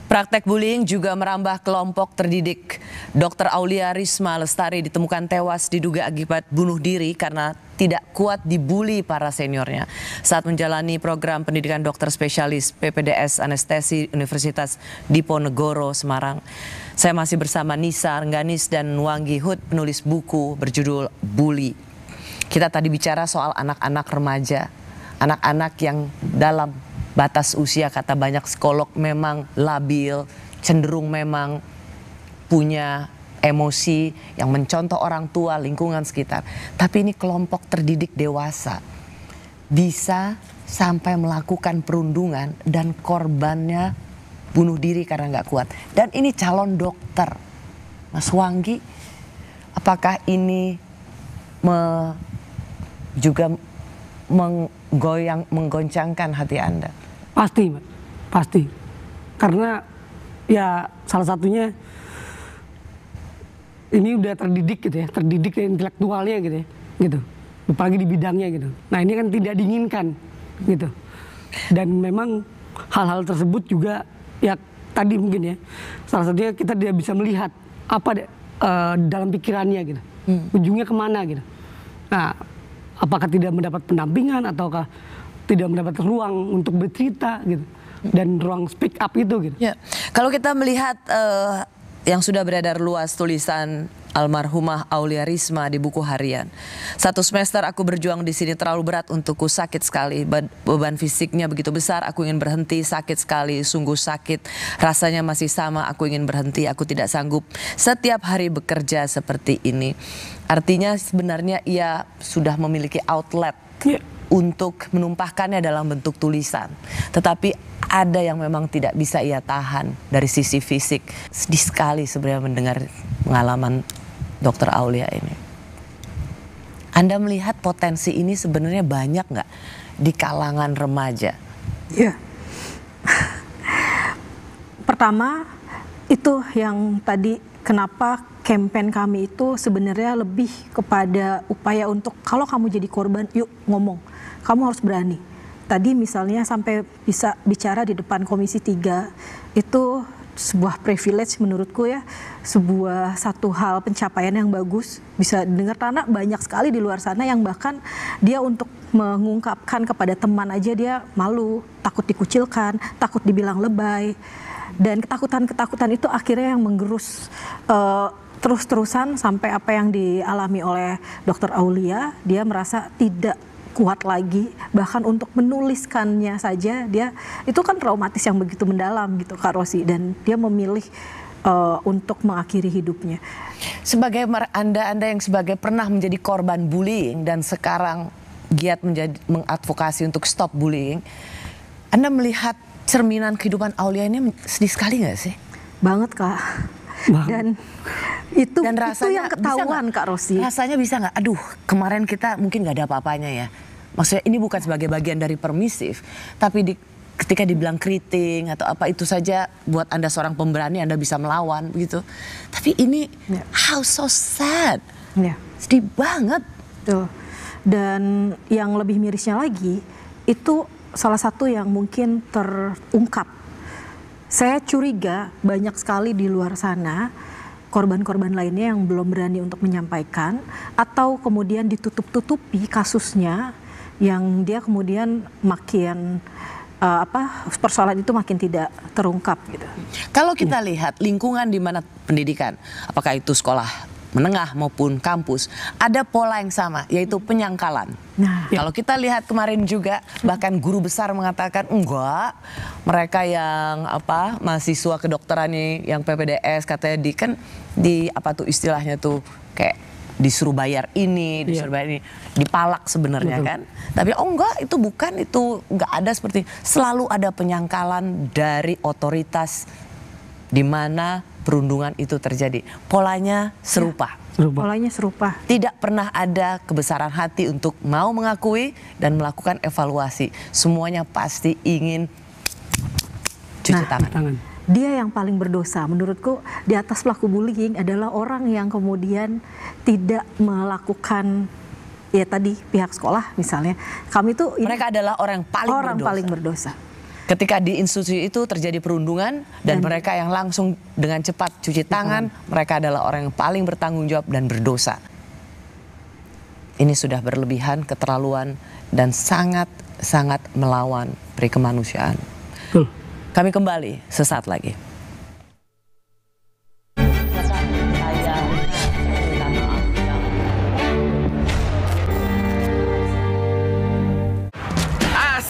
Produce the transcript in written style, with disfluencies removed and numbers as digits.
Praktek bullying juga merambah kelompok terdidik. Dr. Aulia Risma Lestari ditemukan tewas diduga akibat bunuh diri karena tidak kuat dibully para seniornya saat menjalani program pendidikan dokter spesialis PPDS Anestesi Universitas Diponegoro, Semarang. Saya masih bersama Nisa Rengganis dan Wanggi Hud, penulis buku berjudul Bully. Kita tadi bicara soal anak-anak remaja, anak-anak yang dalam batas usia, kata banyak psikolog, memang labil, cenderung memang punya emosi yang mencontoh orang tua, lingkungan sekitar. Tapi ini kelompok terdidik dewasa bisa sampai melakukan perundungan dan korbannya bunuh diri karena nggak kuat. Dan ini calon dokter. Mas Wanggi, apakah ini juga menggoncangkan hati Anda? Pasti, Mbak. Pasti. Karena ya salah satunya ini udah terdidik gitu ya, terdidik intelektualnya gitu ya, gitu. Apalagi di bidangnya gitu. Nah, ini kan tidak diinginkan gitu. Dan memang hal-hal tersebut juga ya tadi mungkin ya, salah satunya kita tidak bisa melihat apa dalam pikirannya gitu. Ujungnya kemana gitu. Nah, apakah tidak mendapat pendampingan ataukah tidak mendapat ruang untuk bercerita gitu, dan ruang speak up itu gitu. Ya, kalau kita melihat yang sudah beredar luas tulisan almarhumah Aulia Risma di buku harian. 1 semester aku berjuang di sini terlalu berat untukku, sakit sekali, beban fisiknya begitu besar, aku ingin berhenti, sakit sekali, sungguh sakit, rasanya masih sama, aku ingin berhenti, aku tidak sanggup setiap hari bekerja seperti ini. Artinya sebenarnya ia sudah memiliki outlet untuk menumpahkannya dalam bentuk tulisan. Tetapi ada yang memang tidak bisa ia tahan dari sisi fisik. Sedih sekali sebenarnya mendengar pengalaman Dr. Aulia ini. Anda melihat potensi ini sebenarnya banyak nggak di kalangan remaja? Ya. Pertama, itu yang tadi kenapa campaign kami itu sebenarnya lebih kepada upaya untuk kalau kamu jadi korban, yuk ngomong. Kamu harus berani. Tadi misalnya sampai bisa bicara di depan Komisi 3, itu sebuah privilege menurutku ya, sebuah satu hal pencapaian yang bagus. Bisa dengar Tana, banyak sekali di luar sana yang bahkan dia untuk mengungkapkan kepada teman aja dia malu, takut dikucilkan, takut dibilang lebay. Dan ketakutan-ketakutan itu akhirnya yang menggerus terus-terusan sampai apa yang dialami oleh Dr. Aulia, dia merasa tidak kuat lagi, bahkan untuk menuliskannya saja dia itu kan traumatis yang begitu mendalam gitu Kak Rosi, dan dia memilih untuk mengakhiri hidupnya. Sebagai Anda yang sebagai pernah menjadi korban bullying dan sekarang giat mengadvokasi untuk stop bullying, Anda melihat cerminan kehidupan Aulia ini sedih sekali nggak sih? Banget Kak. Dan itu yang ketahuan Kak Rosi. Rasanya bisa nggak? Aduh, kemarin kita mungkin nggak ada apa-apanya ya. Maksudnya ini bukan sebagai bagian dari permisif, tapi ketika dibilang keriting atau apa itu saja buat Anda seorang pemberani, Anda bisa melawan begitu. Tapi ini how so sad. Sedih banget. Tuh. Dan yang lebih mirisnya lagi, itu salah satu yang mungkin terungkap. Saya curiga banyak sekali di luar sana korban-korban lainnya yang belum berani untuk menyampaikan atau kemudian ditutup-tutupi kasusnya, yang dia kemudian makin persoalan itu makin tidak terungkap gitu. Kalau kita lihat lingkungan di mana pendidikan, apakah itu sekolah menengah maupun kampus, ada pola yang sama, yaitu penyangkalan. Kalau kita lihat kemarin juga, bahkan guru besar mengatakan enggak, mereka yang mahasiswa kedokteran nih, yang PPDS katanya istilahnya tuh kayak disuruh bayar ini, disuruh bayar ini, dipalak sebenarnya kan. Tapi enggak, itu bukan, itu enggak ada seperti, selalu ada penyangkalan dari otoritas di mana perundungan itu terjadi. Polanya serupa. Polanya serupa. Tidak pernah ada kebesaran hati untuk mau mengakui dan melakukan evaluasi. Semuanya pasti ingin cuci tangan. Dia yang paling berdosa menurutku di atas pelaku bullying adalah orang yang kemudian tidak melakukan, ya tadi pihak sekolah misalnya. Kami tuh mereka adalah orang paling berdosa. Ketika di institusi itu terjadi perundungan dan mereka yang langsung dengan cepat cuci tangan, mereka adalah orang yang paling bertanggung jawab dan berdosa. Ini sudah berlebihan, keterlaluan, dan sangat-sangat melawan peri kemanusiaan. Kami kembali sesaat lagi.